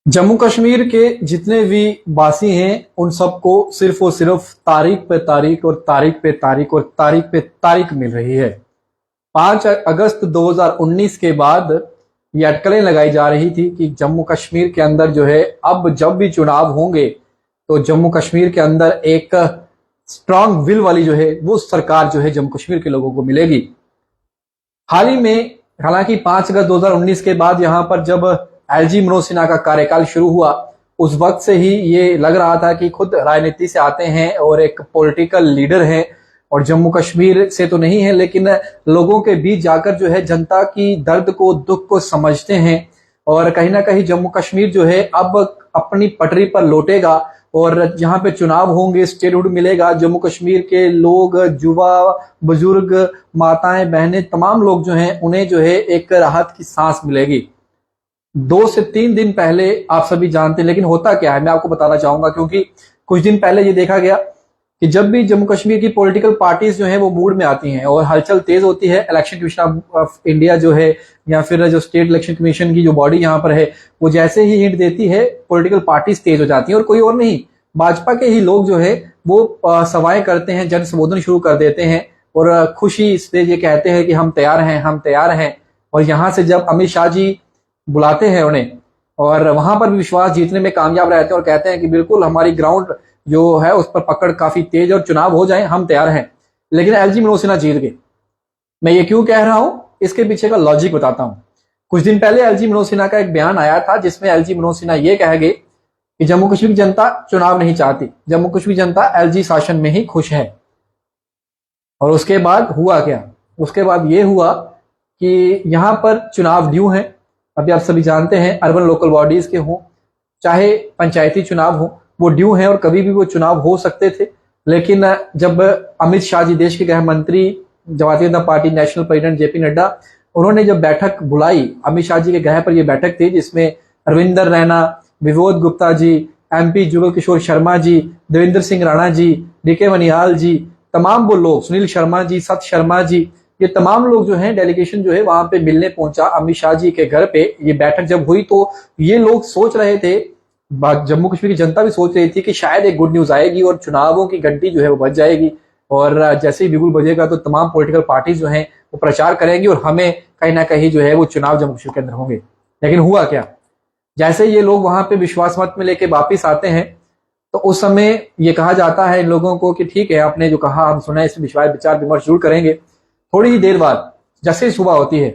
जम्मू कश्मीर के जितने भी वासी हैं उन सबको सिर्फ और सिर्फ तारीख पे तारीख और तारीख पे तारीख और तारीख पे तारीख मिल रही है। 5 अगस्त 2019 के बाद ये अटकलें लगाई जा रही थी कि जम्मू कश्मीर के अंदर जो है अब जब भी चुनाव होंगे तो जम्मू कश्मीर के अंदर एक स्ट्रांग विल वाली जो है वो सरकार जो है जम्मू कश्मीर के लोगों को मिलेगी। हाल ही में हालांकि 5 अगस्त 2019 के बाद यहाँ पर जब एलजी मनोज सिन्हा का कार्यकाल शुरू हुआ उस वक्त से ही ये लग रहा था कि खुद राजनीति से आते हैं और एक पॉलिटिकल लीडर हैं और जम्मू कश्मीर से तो नहीं है लेकिन लोगों के बीच जाकर जो है जनता की दर्द को दुख को समझते हैं और कहीं ना कहीं जम्मू कश्मीर जो है अब अपनी पटरी पर लौटेगा और जहां पे चुनाव होंगे स्टेटहुड मिलेगा। जम्मू कश्मीर के लोग, युवा, बुजुर्ग, माताएं, बहनें, तमाम लोग जो हैं उन्हें जो है एक राहत की सांस मिलेगी। 2 से 3 दिन पहले आप सभी जानते हैं, लेकिन होता क्या है मैं आपको बताना चाहूंगा क्योंकि कुछ दिन पहले ये देखा गया कि जब भी जम्मू कश्मीर की पॉलिटिकल पार्टीज जो है वो मूड में आती हैं और हलचल तेज होती है, इलेक्शन कमीशन ऑफ इंडिया जो है या फिर जो स्टेट इलेक्शन कमीशन की जो बॉडी यहाँ पर है वो जैसे ही हिंट देती है पॉलिटिकल पार्टीज तेज हो जाती हैं और कोई और नहीं, भाजपा के ही लोग जो है वो सभाएं करते हैं, जन संबोधन शुरू कर देते हैं और खुशी से ये कहते हैं कि हम तैयार हैं, हम तैयार हैं। और यहाँ से जब अमित शाह जी बुलाते हैं उन्हें और वहां पर भी विश्वास जीतने में कामयाब रहते हैं और कहते हैं कि बिल्कुल हमारी ग्राउंड जो है उस पर पकड़ काफी तेज और चुनाव हो जाए हम तैयार हैं, लेकिन एलजी मनोज सिन्हा जीत गए। मैं ये क्यों कह रहा हूं, इसके पीछे का लॉजिक बताता हूं। कुछ दिन पहले एलजी मनोज सिन्हा का एक बयान आया था जिसमें एलजी मनोज सिन्हा ये कह गए कि जम्मू कश्मीर की जनता चुनाव नहीं चाहती, जम्मू कश्मीर जनता एलजी शासन में ही खुश है। और उसके बाद हुआ क्या, उसके बाद ये हुआ कि यहां पर चुनाव ड्यू हैं। अभी आप सभी जानते हैं अर्बन लोकल बॉडीज के हों चाहे पंचायती चुनाव हो वो ड्यू हैं और कभी भी वो चुनाव हो सकते थे। लेकिन जब अमित शाह जी देश के गृह मंत्री, Bharatiya Janata party national president JP Nadda, उन्होंने जब बैठक बुलाई, अमित शाह जी के गृह पर यह बैठक थी जिसमें रविंदर रैना, विनोद गुप्ता जी, एमपी जुगल किशोर शर्मा जी, देवेंद्र सिंह राणा जी, डीके मनियाल जी, तमाम वो लोग, सुनील शर्मा जी, सत शर्मा जी, ये तमाम लोग जो हैं डेलीगेशन जो है वहां पे मिलने पहुंचा अमित शाह जी के घर पे। ये बैठक जब हुई तो ये लोग सोच रहे थे, जम्मू कश्मीर की जनता भी सोच रही थी कि शायद एक गुड न्यूज आएगी और चुनावों की घंटी जो है वो बज जाएगी और जैसे ही बिगुल बजेगा तो तमाम पॉलिटिकल पार्टीज जो हैं वो प्रचार करेंगी और हमें कहीं ना कहीं जो है वो चुनाव जम्मू कश्मीर के अंदर होंगे। लेकिन हुआ क्या, जैसे ये लोग वहां पे विश्वास मत में लेके वापिस आते हैं तो उस समय ये कहा जाता है इन लोगों को कि ठीक है आपने जो कहा हम सुना, इस विचार विमर्श जरूर करेंगे। थोड़ी ही देर बाद जैसे ही सुबह होती है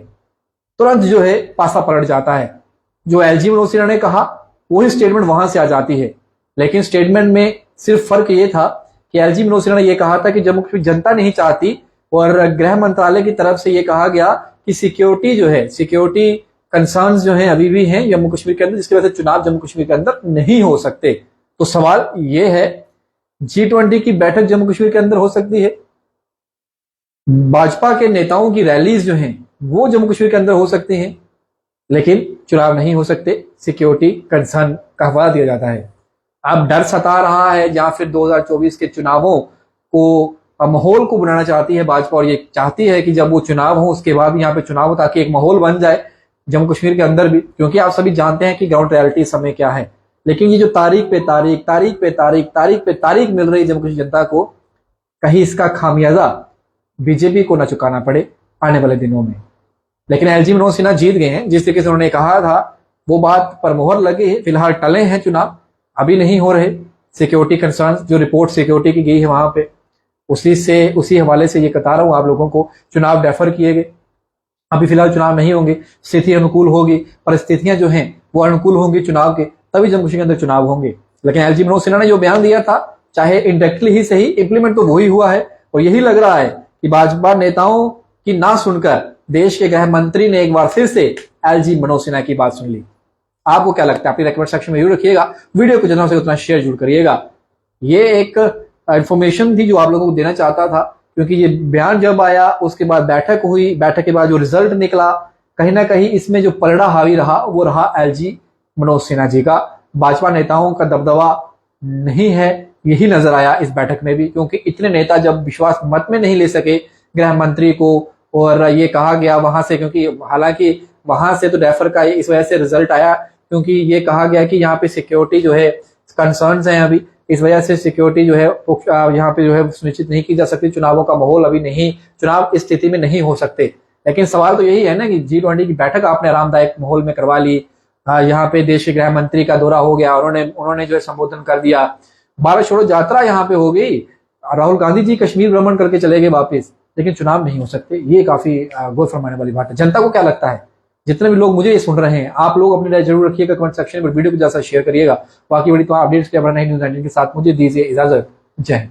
तुरंत जो है पासा पलट जाता है। जो एलजी मनोज सिन्हा ने कहा वही स्टेटमेंट वहां से आ जाती है, लेकिन स्टेटमेंट में सिर्फ फर्क ये था कि एलजी मनोज सिन्हा ने यह कहा था कि जम्मू कश्मीर जनता नहीं चाहती और गृह मंत्रालय की तरफ से यह कहा गया कि सिक्योरिटी जो है, सिक्योरिटी कंसर्न्स जो है अभी भी हैं जम्मू कश्मीर के अंदर, जिसकी वजह से चुनाव जम्मू कश्मीर के अंदर नहीं हो सकते। तो सवाल यह है G20 की बैठक जम्मू कश्मीर के अंदर हो सकती है, भाजपा के नेताओं की रैलीज जो हैं वो जम्मू कश्मीर के अंदर हो सकती हैं, लेकिन चुनाव नहीं हो सकते, सिक्योरिटी कंसर्न का हवाला दिया जाता है। अब डर सता रहा है या फिर 2024 के चुनावों को माहौल को बनाना चाहती है भाजपा और ये चाहती है कि जब वो चुनाव हो उसके बाद भी यहाँ पे चुनाव हो ताकि एक माहौल बन जाए जम्मू कश्मीर के अंदर भी, क्योंकि आप सभी जानते हैं कि ग्राउंड रियलिटी इस समय क्या है। लेकिन ये जो तारीख पे तारीख, तारीख पे तारीख, तारीख पे तारीख मिल रही है जम्मू कश्मीर जनता को, कहीं इसका खामियाजा बीजेपी को न चुकाना पड़े आने वाले दिनों में। लेकिन एलजी मनोज सिन्हा जीत गए हैं, जिस तरीके से उन्होंने कहा था वो बात पर मोहर लगी है। फिलहाल टले हैं चुनाव, अभी नहीं हो रहे। सिक्योरिटी कंसर्न जो रिपोर्ट सिक्योरिटी की गई है वहां पे उसी हवाले से ये बता रहा हूं आप लोगों को, चुनाव डेफर किए गए, अभी फिलहाल चुनाव नहीं होंगे। स्थिति अनुकूल होगी, परिस्थितियां जो हैं वो अनुकूल होंगी चुनाव के, तभी जम्मू कश्मीर के अंदर चुनाव होंगे। लेकिन एलजी मनोज सिन्हा ने जो बयान दिया था चाहे इनडायरेक्टली ही सही, इंप्लीमेंट तो वही हुआ है और यही लग रहा है कि भाजपा नेताओं की ना सुनकर देश के गृह मंत्री ने एक बार फिर से एलजी मनोज सिन्हा की बात सुन ली। आपको क्या लगता है अपनी कमेंट सेक्शन में जरूर रखिएगा, वीडियो को जितना हो सके उतना शेयर जरूर करिएगा। ये एक इंफॉर्मेशन थी जो आप लोगों को देना चाहता था, क्योंकि ये बयान जब आया उसके बाद बैठक हुई, बैठक के बाद जो रिजल्ट निकला कहीं ना कहीं इसमें जो पलड़ा हावी रहा वो रहा एलजी मनोज सिन्हा जी का। भाजपा नेताओं का दबदबा नहीं है, यही नजर आया इस बैठक में भी, क्योंकि इतने नेता जब विश्वास मत में नहीं ले सके गृह मंत्री को और ये कहा गया वहां से, क्योंकि हालांकि वहां से तो डेफर का इस वजह से रिजल्ट आया क्योंकि ये कहा गया कि यहाँ पे सिक्योरिटी जो है कंसर्न्स हैं अभी, इस वजह से सिक्योरिटी जो है यहाँ पे जो है सुनिश्चित नहीं की जा सकती। चुनावों का माहौल अभी नहीं, चुनाव इस स्थिति में नहीं हो सकते। लेकिन सवाल तो यही है ना कि G20 की बैठक आपने आरामदायक माहौल में करवा ली, यहाँ पे देश के गृह मंत्री का दौरा हो गया, उन्होंने जो है संबोधन कर दिया, भारत छोड़ो यात्रा यहाँ पे हो गई, राहुल गांधी जी कश्मीर भ्रमण करके चले गए वापिस, लेकिन चुनाव नहीं हो सकते। ये काफी गौर फरमाने वाली बात है। जनता को क्या लगता है? जितने भी लोग मुझे ये सुन रहे हैं, आप लोग अपनी राय जरूर रखिएगा कमेंट सेक्शन में, वीडियो को जैसा शेयर करिएगा। बाकी बड़ी तो अपडेट्स के अपना न्यूज़ 19 के साथ मुझे दीजिए इजाजत। जय हिंद।